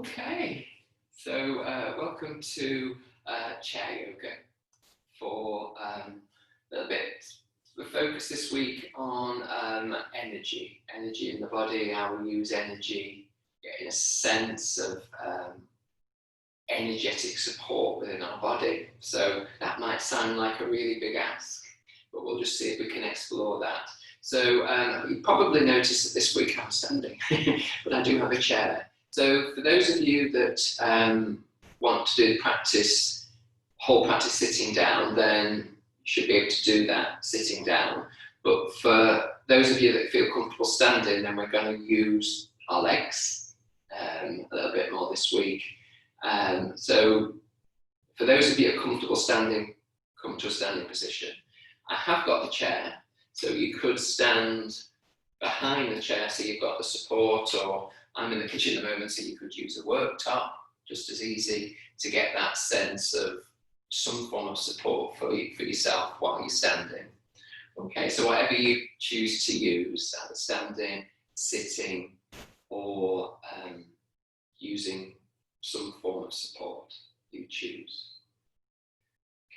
Okay, so welcome to chair yoga for a little bit. The focus this week on energy in the body, how we use energy, getting a sense of energetic support within our body. So that might sound like a really big ask, but we'll just see if we can explore that. So you probably noticed that this week I'm standing, but I do have a chair. So for those of you that want to do the whole practice sitting down, then you should be able to do that sitting down. But for those of you that feel comfortable standing, then we're going to use our legs a little bit more this week. So for those of you that are comfortable standing, come to a standing position. I have got the chair, so you could stand behind the chair so you've got the support, or I'm in the kitchen at the moment, so you could use a worktop, just as easy to get that sense of some form of support for yourself while you're standing. Okay, so whatever you choose to use, either standing, sitting, or using some form of support you choose.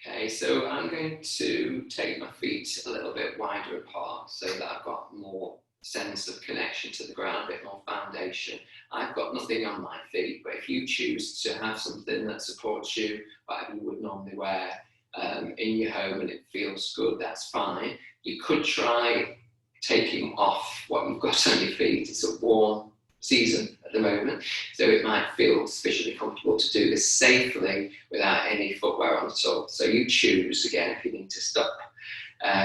Okay, so I'm going to take my feet a little bit wider apart so that I've got more sense of connection to the ground, a bit more foundation. I've got nothing on my feet, but if you choose to have something that supports you, whatever you would normally wear in your home, and it feels good, that's fine. You could try taking off what you've got on your feet. It's a warm season at the moment, so it might feel sufficiently comfortable to do this safely without any footwear on at all. So you choose, again, if you need to stop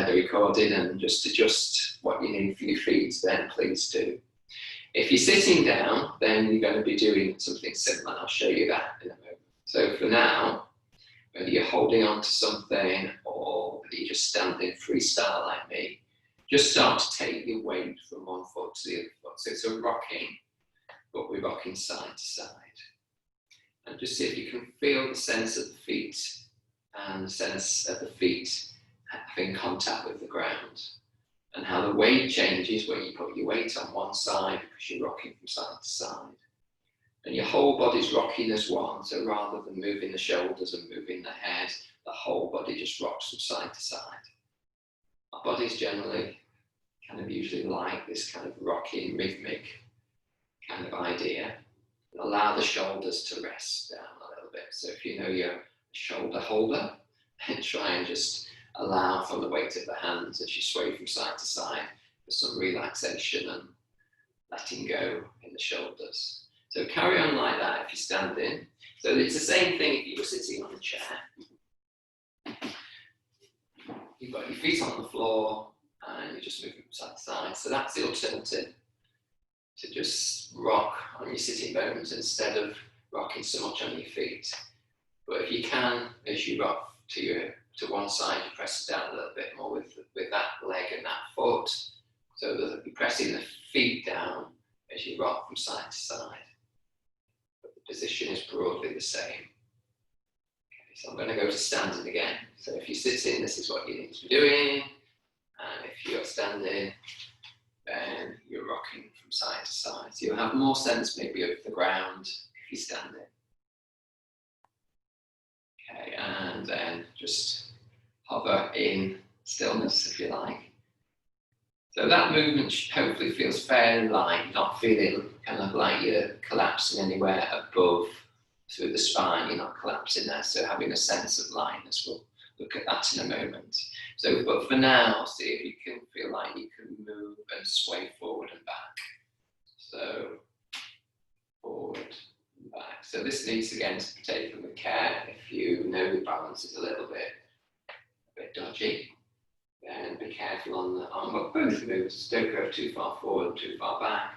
the recording and just adjust what you need for your feet, then please do. If you're sitting down, then you're going to be doing something similar. I'll show you that in a moment. So for now, whether you're holding on to something or whether you're just standing freestyle like me, just start to take your weight from one foot to the other foot. So it's a rocking, but we're rocking side to side. And just see if you can feel the sense of the feet and the sense of the feet having contact with the ground, and how the weight changes when you put your weight on one side because you're rocking from side to side. And your whole body's rocking as one, so rather than moving the shoulders and moving the head, the whole body just rocks from side to side. Our bodies generally kind of usually like this kind of rocking, rhythmic kind of idea. And allow the shoulders to rest down a little bit. So if you know you're a shoulder holder, then try and just allow from the weight of the hands as you sway from side to side for some relaxation and letting go in the shoulders. So carry on like that if you're standing. So it's the same thing if you were sitting on a chair. You've got your feet on the floor and you're just moving from side to side. So that's the alternative, to just rock on your sitting bones instead of rocking so much on your feet. But if you can, as you rock to one side, you press down a little bit more with that leg and that foot, so that you're pressing the feet down as you rock from side to side. But the position is broadly the same. Okay, so I'm going to go to standing again. So if you're sitting, this is what you need to be doing. And if you're standing, then you're rocking from side to side. So you'll have more sense maybe of the ground if you're standing. Okay, and then just hover in stillness if you like. So that movement hopefully feels fairly light, not feeling kind of like you're collapsing anywhere above through the spine, you're not collapsing there. So having a sense of lightness, we'll look at that in a moment. So, but for now, see if you can feel like you can move and sway forward and back. So, forward and back. So this needs again to be taken with care. If you know the balance is a bit dodgy, then be careful on both moves. Don't go too far forward, too far back.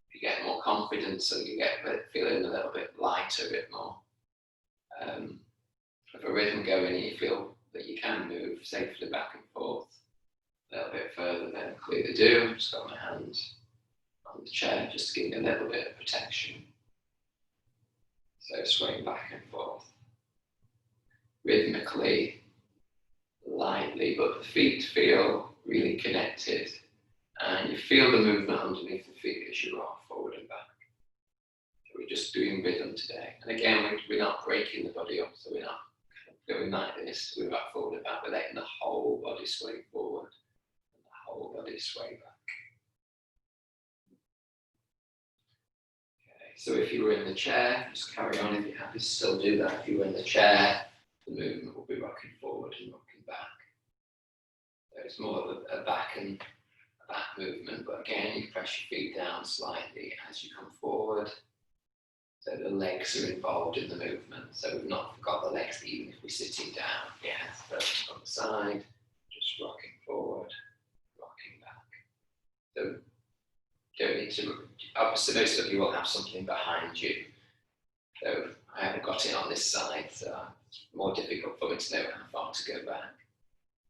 If you get more confidence, so you get feeling a little bit lighter, a bit more of a rhythm going, and you feel that you can move safely back and forth a little bit further than clearly do. Just got my hands on the chair, just to give me a little bit of protection. So swaying back and forth rhythmically, lightly, but the feet feel really connected, and you feel the movement underneath the feet as you rock forward and back. So we we're just doing rhythm today. And again, we're not breaking the body up, so we're not going like this, we're back forward and back, we're letting the whole body sway forward and the whole body sway back. Okay, so if you were in the chair, just carry on. If you're happy to still do that, if you were in the chair, the movement will be rocking forward and rocking back. So it's more of a back movement, but again, you press your feet down slightly as you come forward. So the legs are involved in the movement. So we've not forgot the legs even if we're sitting down. Yes, but on the side, just rocking forward, rocking back. So don't need to, obviously most of you will have something behind you. So I haven't got it on this side, so it's more difficult for me to know how far to go back.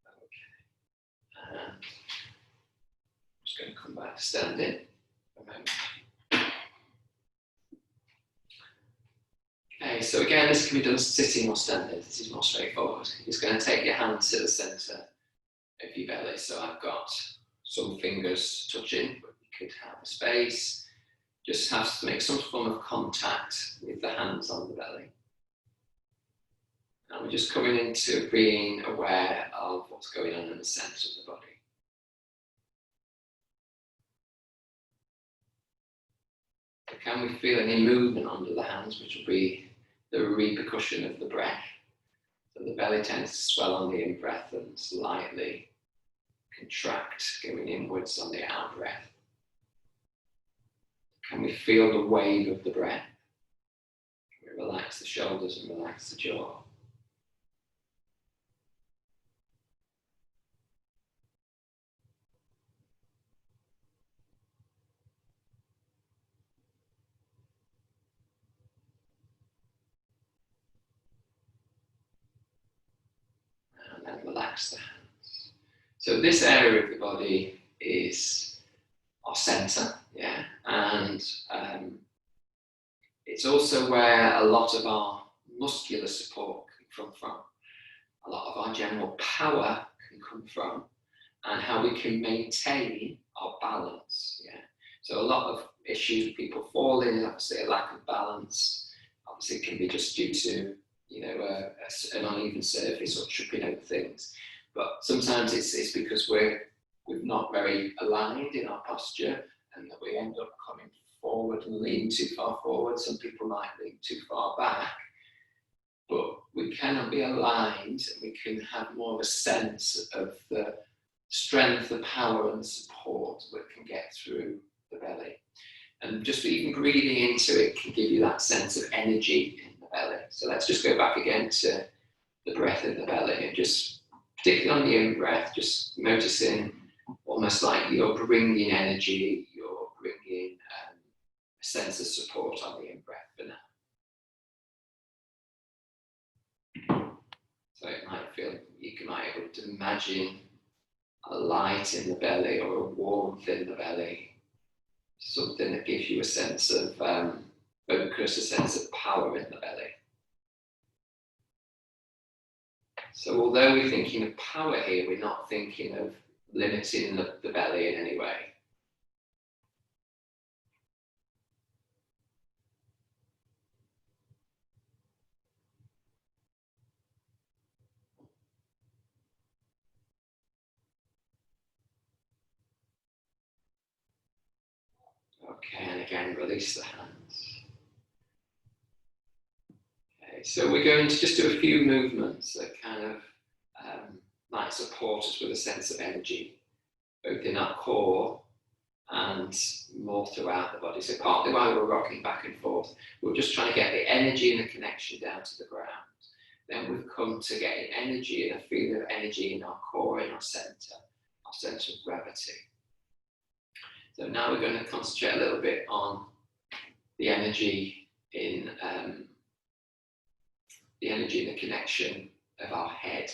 Okay. And I'm just going to come back to standing for a moment. Okay, so again, this can be done sitting or standing. This is more straightforward. You're just going to take your hand to the centre of your belly. So I've got some fingers touching, but you could have a space. Just have to make some form of contact with the hands on the belly. And we're just coming into being aware of what's going on in the centre of the body. So can we feel any movement under the hands, which will be the repercussion of the breath? So the belly tends to swell on the in-breath and slightly contract, going inwards on the out-breath. Can we feel the wave of the breath? Can we relax the shoulders and relax the jaw? And then relax the hands. So this area of the body is our centre, yeah, and it's also where a lot of our muscular support can come from. A lot of our general power can come from, and how we can maintain our balance, yeah. So a lot of issues people fall in is obviously a lack of balance. Obviously it can be just due to, you know, an uneven surface or tripping over things. But sometimes it's because we're not very aligned in our posture, and that we end up coming forward and lean too far forward. Some people might lean too far back, but we cannot be aligned, and we can have more of a sense of the strength, the power and the support that can get through the belly. And just even breathing into it can give you that sense of energy in the belly. So let's just go back again to the breath in the belly, and just particularly on the in-breath, just noticing almost like you're bringing energy, you're bringing a sense of support on the in-breath for now. So it might feel, you might be able to imagine a light in the belly or a warmth in the belly, something that gives you a sense of focus, a sense of power in the belly. So although we're thinking of power here, we're not thinking of limiting the belly in any way. Okay, and again, release the hands. Okay, so we're going to just do a few movements that kind of might support us with a sense of energy, both in our core and more throughout the body. So partly while we're rocking back and forth, we're just trying to get the energy and the connection down to the ground. Then we've come to getting energy and a feeling of energy in our core, in our centre of gravity. So now we're going to concentrate a little bit on the energy in the connection of our head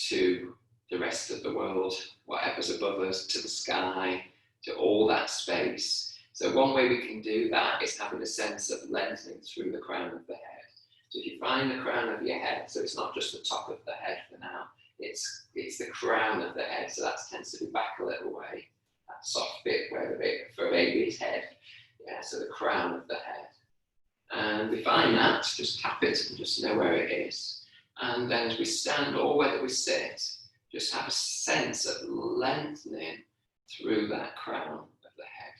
to the rest of the world, whatever's above us, to the sky, to all that space. So one way we can do that is having a sense of lengthening through the crown of the head. So if you find the crown of your head, so it's not just the top of the head for now, it's the crown of the head, so that tends to be back a little way, that soft bit where the bit for a baby's head, yeah, so the crown of the head. And we find that, just tap it and just know where it is. And then as we stand or whether we sit, just have a sense of lengthening through that crown of the head.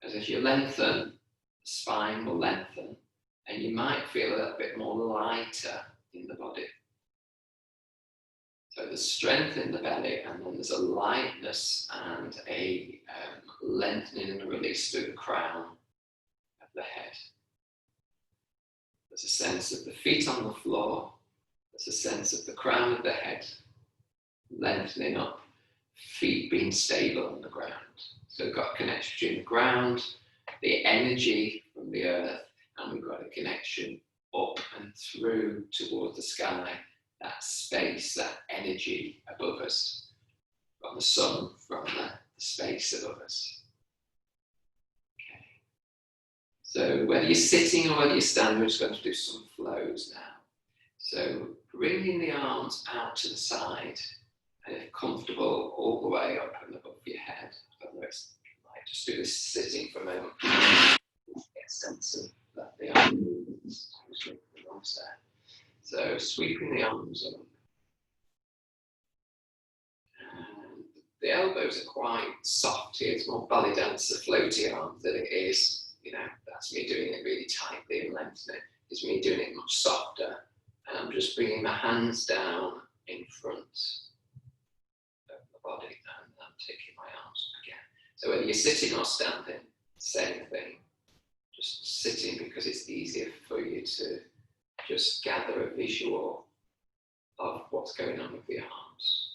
As if you lengthen, the spine will lengthen, and you might feel a little bit more lighter in the body. So there's strength in the belly, and then there's a lightness and a lengthening and release through the crown of the head. There's a sense of the feet on the floor. There's a sense of the crown of the head lengthening up, feet being stable on the ground. So we've got a connection between the ground, the energy from the earth, and we've got a connection up and through towards the sky, that space, that energy above us, from the sun, from the space above us. Okay. So whether you're sitting or whether you're standing, we're just going to do some flows now. So bringing the arms out to the side, and if comfortable, all the way up and above your head. Otherwise, I might just do this sitting for a moment. Get a sense of that the arm movements. So sweeping the arms up. And the elbows are quite soft here. It's more belly dancer, floaty arms than it is, that's me doing it really tightly and lengthening. It's me doing it much softer. And I'm just bringing my hands down in front of the body, and I'm taking my arms up again. So whether you're sitting or standing, same thing. Just sitting because it's easier for you to just gather a visual of what's going on with the arms.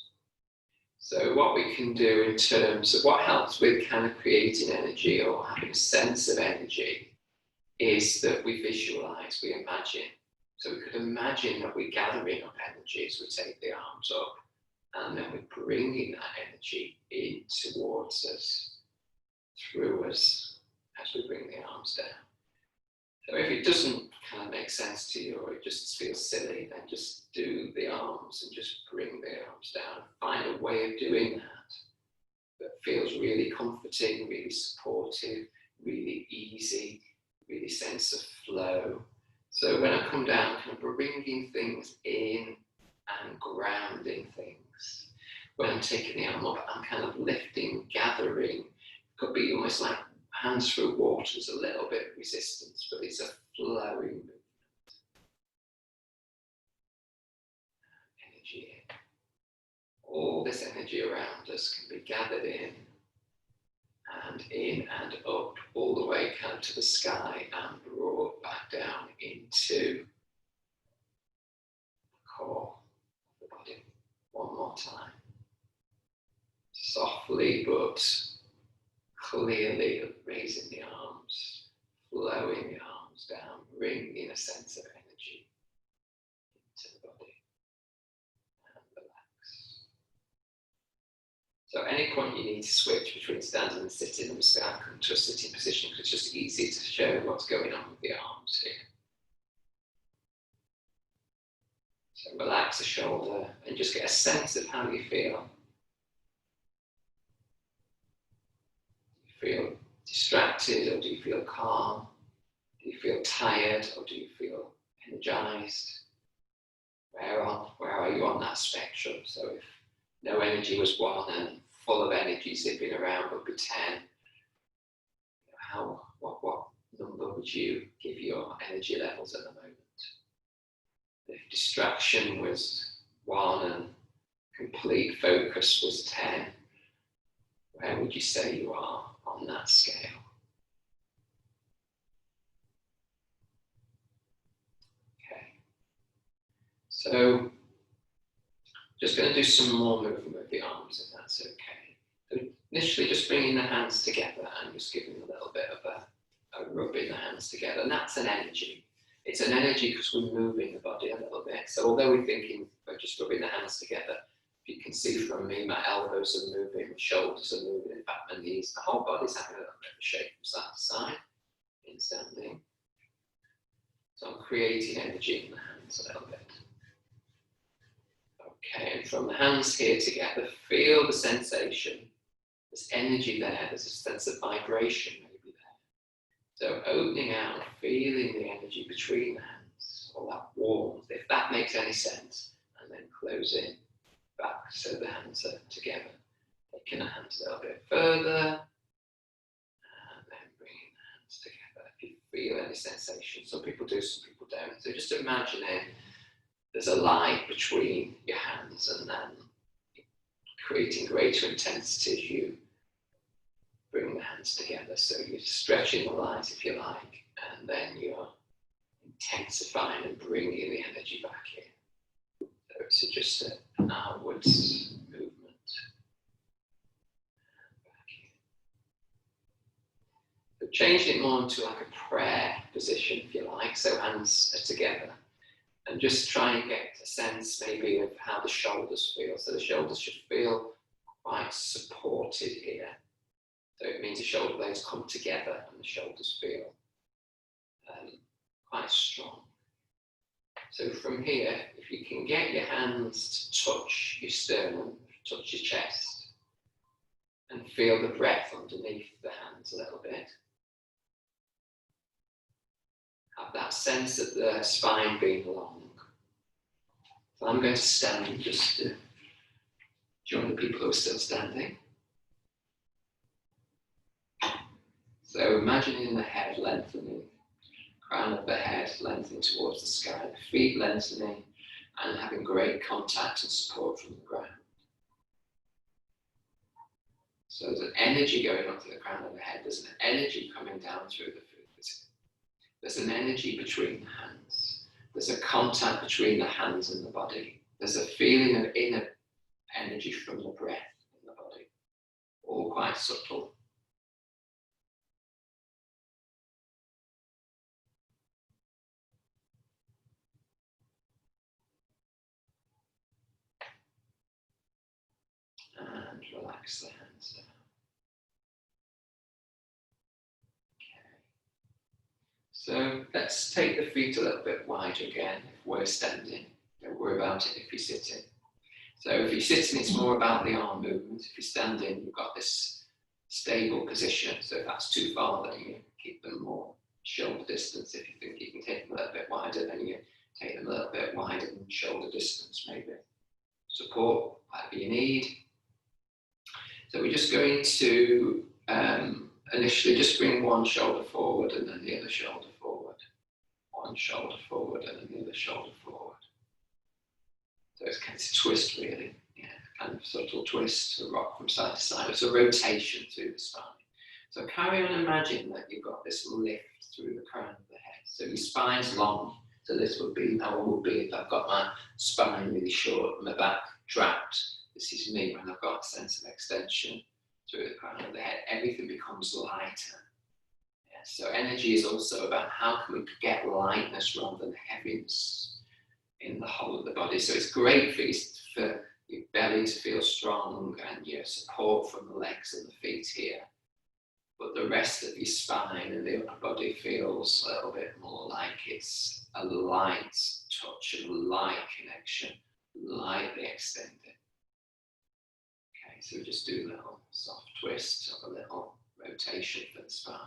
So what we can do in terms of what helps with kind of creating energy or having a sense of energy is that we visualize, we imagine. So we could imagine that we're gathering up energy as we take the arms up, and then we're bringing that energy in towards us, through us, as we bring the arms down. So if it doesn't kind of make sense to you, or it just feels silly, then just do the arms and just bring the arms down. Find a way of doing that feels really comforting, really supportive, really easy, really sense of flow. So when I come down, kind of bringing things in and grounding things. When I'm taking the arm up, I'm kind of lifting, gathering. It could be almost like hands through water. There's a little bit of resistance, but it's a flowing movement. Energy in. All this energy around us can be gathered in and up, all the way kind of to the sky and brought back down into the core of the body. One more time. Softly but clearly raising the arms, flowing the arms down, bringing a sense of energy into the body, and relax. So at any point you need to switch between standing and sitting, I'm just going to come to a sitting position because it's just easy to show what's going on with the arms here. So relax the shoulder and just get a sense of how you feel. Do you feel distracted, or do you feel calm? Do you feel tired, or do you feel energized? Where are you on that spectrum? So if no energy was 1 and full of energy zipping around would be 10, what number would you give your energy levels at the moment? If distraction was 1 and complete focus was 10, where would you say you are on that scale? Okay. So just going to do some more movement with the arms, if that's okay. So initially just bringing the hands together and just giving a little bit of a rubbing the hands together, and that's an energy. It's an energy because we're moving the body a little bit. So although we're thinking of just rubbing the hands together, if you can see from me, my elbows are moving, my shoulders are moving, in fact my knees, the whole body's having a little bit of a shake from side to side in standing. So I'm creating energy in the hands a little bit. Okay, and from the hands here together, feel the sensation. There's energy there, there's a sense of vibration maybe there. So opening out and feeling the energy between the hands, or that warmth, if that makes any sense, and then closing back so the hands are together. Taking the hands a little bit further, and then bringing the hands together. If you feel any sensation, some people do, some people don't. So just imagining there's a light between your hands, and then creating greater intensity as you bring the hands together. So you're stretching the light, if you like, and then you're intensifying and bringing the energy back in. So it's just an outwards movement. Back in. So changing it more into like a prayer position, if you like. So hands are together. And just try and get a sense maybe of how the shoulders feel. So the shoulders should feel quite supported here. So it means the shoulder blades come together and the shoulders feel quite strong. So from here, if you can get your hands to touch your sternum, touch your chest, and feel the breath underneath the hands a little bit. Have that sense of the spine being long. So I'm going to stand just to join the people who are still standing. So imagining the head lengthening, crown of the head lengthening towards the sky, the feet lengthening and having great contact and support from the ground. So there's an energy going up to the crown of the head, there's an energy coming down through the feet. There's an energy between the hands. There's a contact between the hands and the body. There's a feeling of inner energy from the breath in the body, all quite subtle. And relax the hands down. Okay. So let's take the feet a little bit wider again if we're standing. Don't worry about it if you're sitting. So if you're sitting, it's more about the arm movement. If you're standing, you've got this stable position. So if that's too far, then you keep them more shoulder distance. If you think you can take them a little bit wider, then you take them a little bit wider than shoulder distance, maybe. Support, whatever you need. So we're just going to initially just bring one shoulder forward and then the other shoulder forward. One shoulder forward and then the other shoulder forward. So it's kind of a twist really, yeah, kind of subtle twist, a rock from side to side. It's a rotation through the spine. So carry on, imagine that you've got this lift through the crown of the head. So your spine's long. So this would be how it would be if I've got my spine really short and my back trapped. This is me when I've got a sense of extension through the crown of the head. Everything becomes lighter. Yeah, so energy is also about how can we get lightness rather than heaviness in the whole of the body. So it's great for your belly to feel strong and your support from the legs and the feet here. But the rest of your spine and the upper body feels a little bit more like it's a light touch, a light connection, lightly extended. Okay, so just do a little soft twist or a little rotation for the spine.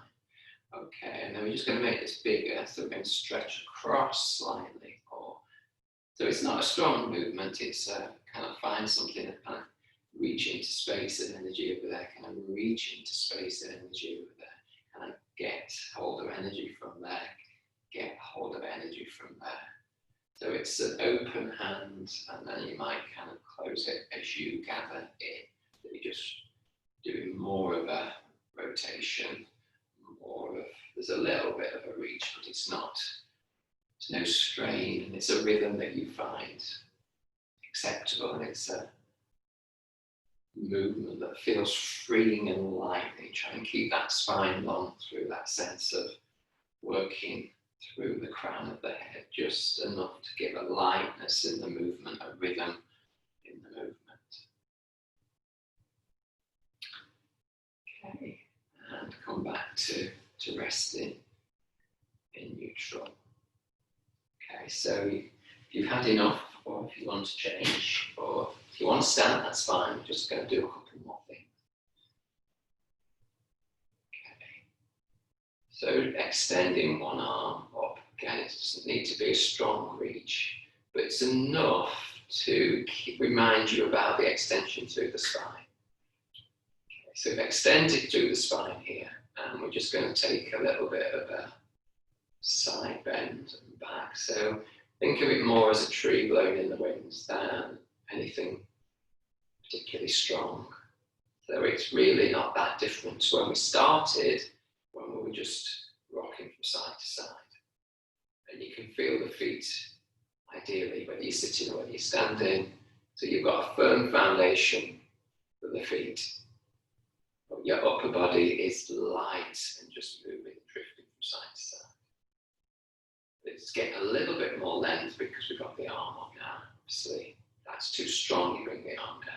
Okay, and then we're just going to make this bigger, so we're going to stretch across slightly. So it's not a strong movement, it's kind of find something that kind of reach into space and energy over there, kind of reach into space and energy over there, kind of get hold of energy from there, get hold of energy from there. So it's an open hand, and then you might kind of close it as you gather in. So you're just doing more of a rotation, there's a little bit of a reach, but it's not. There's no strain, and it's a rhythm that you find acceptable, and it's a movement that feels freeing and light. And you try and keep that spine long through that sense of working through the crown of the head, just enough to give a lightness in the movement, a rhythm in the movement. Okay, and come back to resting in neutral. Okay, so if you've had enough, or if you want to change, or if you want to stand, that's fine. We're just going to do a couple more things. Okay. So extending one arm up, again, it doesn't need to be a strong reach, but it's enough to remind you about the extension through the spine. Okay, so we've extended through the spine here, and we're just going to take a little bit of a side bend and back. So think of it more as a tree blowing in the winds than anything particularly strong. So it's really not that different to when we started, when we were just rocking from side to side. And you can feel the feet, ideally, whether you're sitting or whether you're standing. So you've got a firm foundation for the feet. But your upper body is light and just moving, drifting from side to side. It's getting a little bit more length because we've got the arm up now. Obviously, that's too strong, you bring the arm down.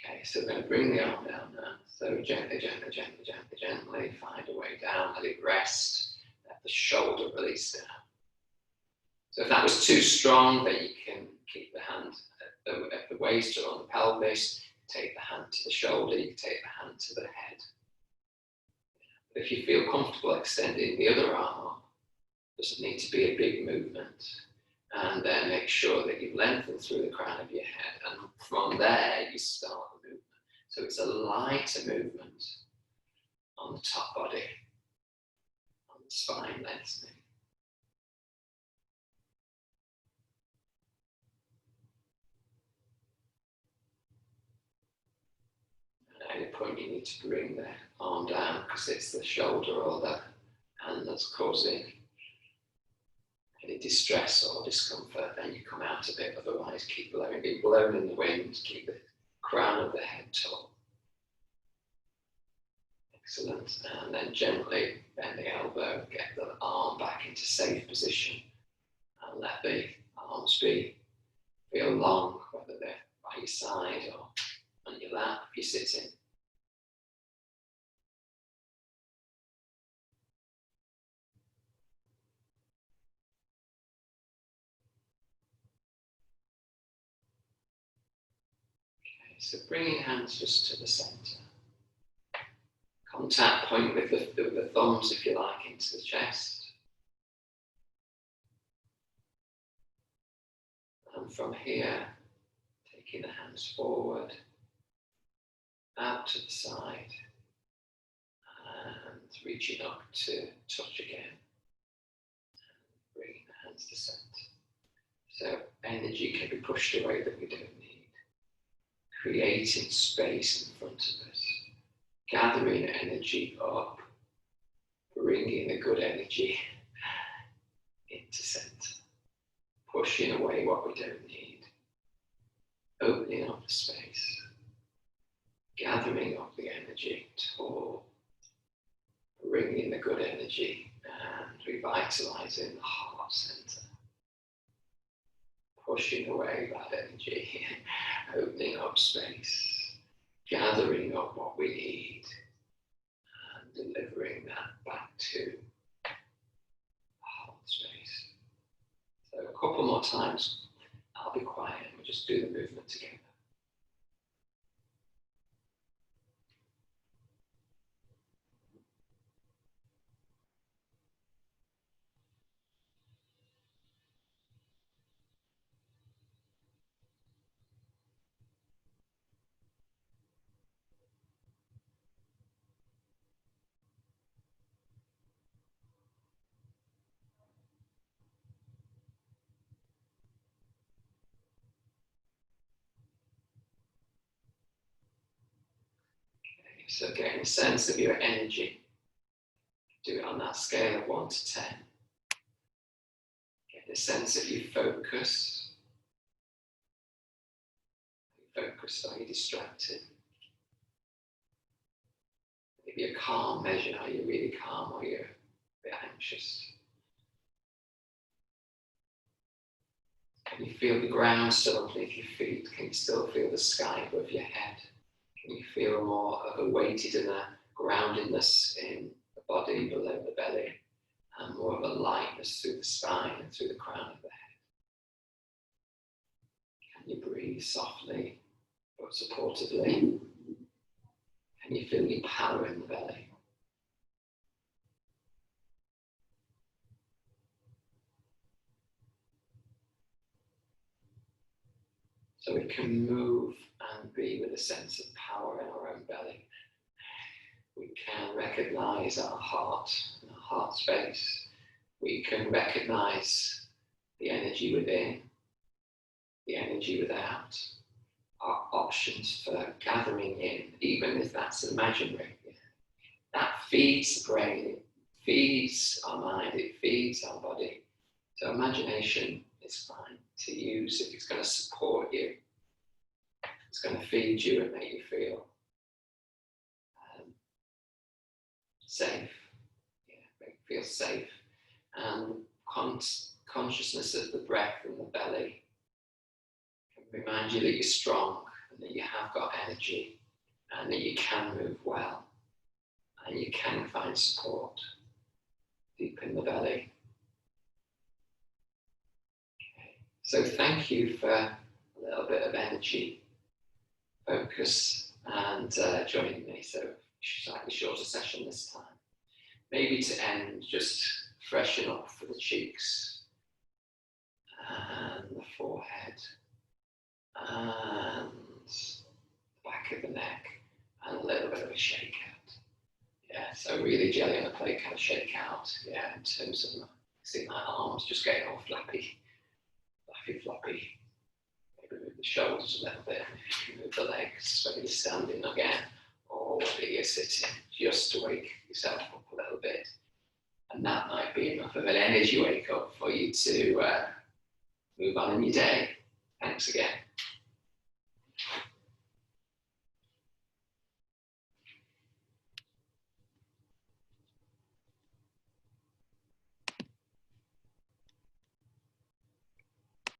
Okay, so we're going to bring the arm down now. So gently, gently, gently, gently, gently, find a way down, let it rest, let the shoulder release down. So if that was too strong, then you can keep the hand at the waist or on the pelvis, take the hand to the shoulder, you can take the hand to the head. But if you feel comfortable extending the other arm up, it doesn't need to be a big movement. And then make sure that you lengthen through the crown of your head, and from there you start the movement. So it's a lighter movement on the top body, on the spine lengthening. And at any point you need to bring the arm down because it's the shoulder or the hand that's causing any distress or discomfort, then you come out of it. Otherwise, keep blowing, be blown in the wind, keep the crown of the head tall. Excellent. And then gently bend the elbow, get the arm back into safe position, and let the arms feel long, whether they're by your side or on your lap if you're sitting. So bring your hands just to the centre. Contact point with the thumbs, if you like, into the chest. And from here, taking the hands forward, out to the side, and reaching up to touch again. Bringing the hands to centre. So energy can be pushed away that we don't need. Creating space in front of us, gathering energy up, bringing the good energy into centre, pushing away what we don't need, opening up the space, gathering up the energy, tall, bringing the good energy and revitalising the heart centre. Pushing away that energy, opening up space, gathering up what we need, and delivering that back to heart space. So a couple more times, I'll be quiet and we'll just do the movement together. So getting a sense of your energy. Do it on that scale of 1 to 10. Get a sense of your focus. Are you focused? Are you distracted? Maybe a calm measure. Are you really calm or are you a bit anxious? Can you feel the ground still underneath your feet? Can you still feel the sky above your head? Can you feel more of a weighted and a groundedness in the body below the belly, and more of a lightness through the spine and through the crown of the head? Can you breathe softly but supportively? Can you feel your power in the belly? So we can move and be with a sense of power in our own belly. We can recognize our heart and our heart space. We can recognize the energy within, the energy without, our options for gathering in, even if that's imaginary. That feeds the brain, it feeds our mind, it feeds our body. So imagination is fine to use if it's going to support you. It's going to feed you and make you feel safe. Make you feel safe. And consciousness of the breath in the belly can remind you that you're strong and that you have got energy and that you can move well and you can find support deep in the belly. Okay. So thank you for a little bit of energy, focus, and joining me. So slightly shorter session this time. Maybe to end, just freshen up for the cheeks and the forehead and the back of the neck and a little bit of a shake out. Yeah, so really jelly on the plate kind of shake out. Yeah, in terms of my arms just getting all flappy, floppy. Maybe move the shoulders a little bit. If you can move the legs, whether you're standing again or whether you're sitting, just to wake yourself up a little bit. And that might be enough of an energy wake up for you to move on in your day. Thanks again.